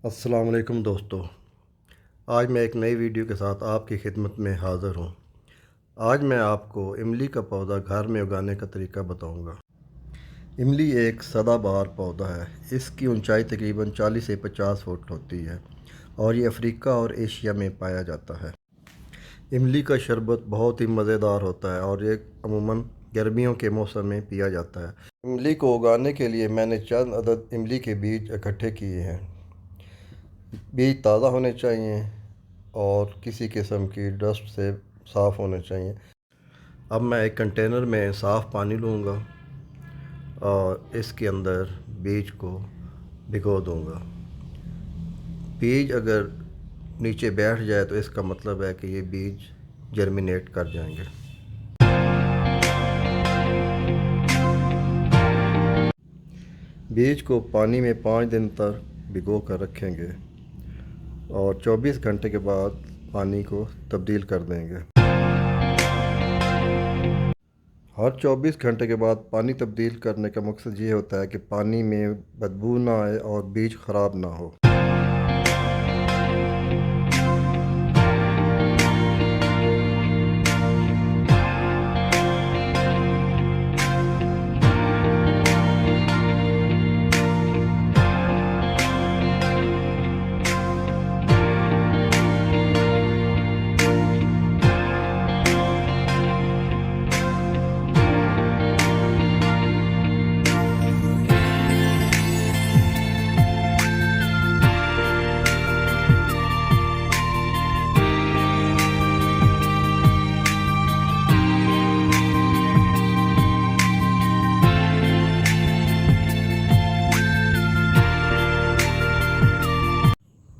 अस्सलाम वालेकुम दोस्तों। आज मैं एक नई वीडियो के साथ आपकी खिदमत में हाज़िर हूँ। आज मैं आपको इमली का पौधा घर में उगाने का तरीका बताऊँगा। इमली एक सदाबहार पौधा है। इसकी ऊंचाई तकरीबन 40 से 50 फुट होती है और ये अफ्रीका और एशिया में पाया जाता है। इमली का शरबत बहुत ही मज़ेदार होता है और ये अमूमन गर्मियों के मौसम में पिया जाता है। इमली को उगाने के लिए मैंने चंद अदद इमली के बीज इकट्ठे किए हैं। बीज ताज़ा होने चाहिए और किसी किस्म की डस्ट से साफ़ होने चाहिए। अब मैं एक कंटेनर में साफ़ पानी लूँगा और इसके अंदर बीज को भिगो दूँगा। बीज अगर नीचे बैठ जाए तो इसका मतलब है कि ये बीज जर्मिनेट कर जाएंगे। बीज को पानी में 5 दिन तक भिगो कर रखेंगे और 24 घंटे के बाद पानी को तब्दील कर देंगे। हर 24 घंटे के बाद पानी तब्दील करने का मकसद ये होता है कि पानी में बदबू ना आए और बीज ख़राब ना हो।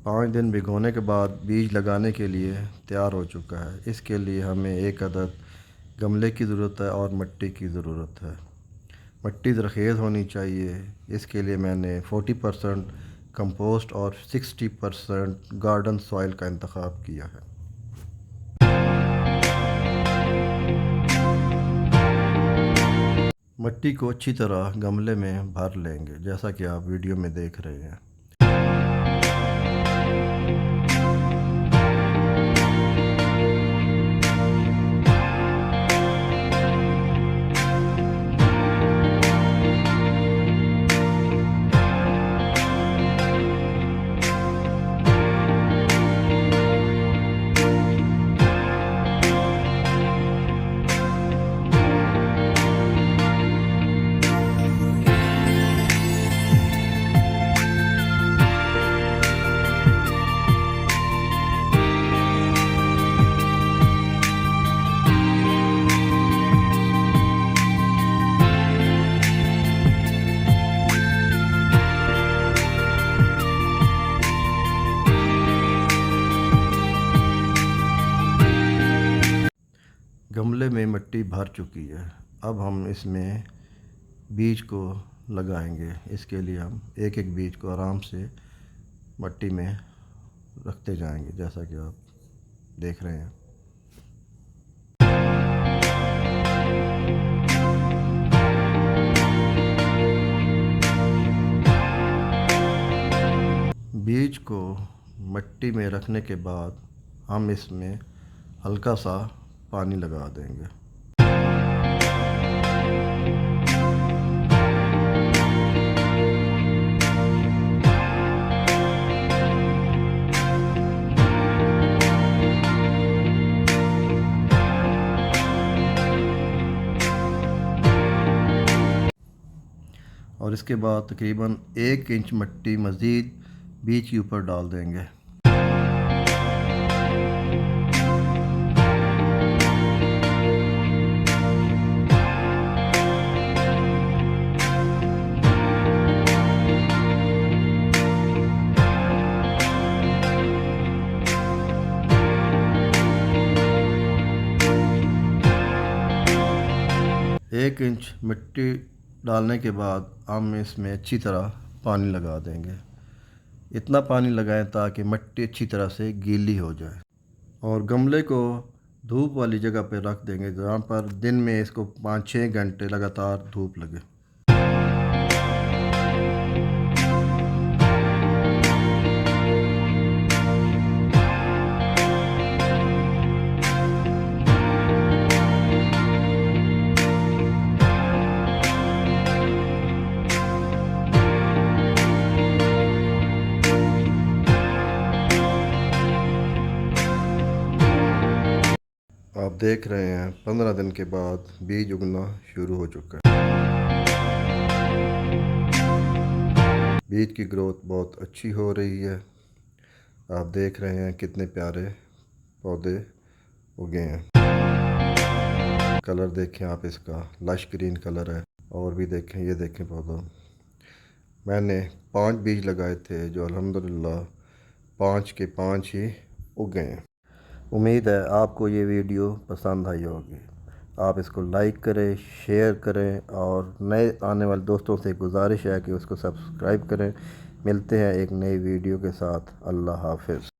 पाँच दिन भिगोने के बाद बीज लगाने के लिए तैयार हो चुका है। इसके लिए हमें एक अदद गमले की ज़रूरत है और मिट्टी की ज़रूरत है। मिट्टी ज़रख़ेज़ होनी चाहिए। इसके लिए मैंने 40% कंपोस्ट और 60% गार्डन सॉइल का इंतख़ाब किया है। मिट्टी को अच्छी तरह गमले में भर लेंगे जैसा कि आप वीडियो में देख रहे हैं। गमले में मिट्टी भर चुकी है। अब हम इसमें बीज को लगाएंगे। इसके लिए हम एक एक बीज को आराम से मिट्टी में रखते जाएंगे जैसा कि आप देख रहे हैं। बीज को मिट्टी में रखने के बाद हम इसमें हल्का सा पानी लगा देंगे। और इसके बाद तकरीबन 1 इंच मिट्टी मज़ीद बीज के ऊपर डाल देंगे। एक इंच मिट्टी डालने के बाद हम इसमें अच्छी तरह पानी लगा देंगे। इतना पानी लगाएं ताकि मिट्टी अच्छी तरह से गीली हो जाए और गमले को धूप वाली जगह पर रख देंगे जहाँ पर दिन में इसको 5-6 घंटे लगातार धूप लगे। देख रहे हैं 15 दिन के बाद बीज उगना शुरू हो चुका है। बीज की ग्रोथ बहुत अच्छी हो रही है। आप देख रहे हैं कितने प्यारे पौधे उगे हैं। कलर देखें आप, इसका लश ग्रीन कलर है। और भी देखें, ये देखें पौधा। मैंने 5 बीज लगाए थे जो अल्हम्दुलिल्लाह 5 के 5 ही उग गए हैं। उम्मीद है आपको ये वीडियो पसंद आई होगी। आप इसको लाइक करें, शेयर करें और नए आने वाले दोस्तों से गुजारिश है कि उसको सब्सक्राइब करें। मिलते हैं एक नई वीडियो के साथ। अल्लाह हाफ़िज़।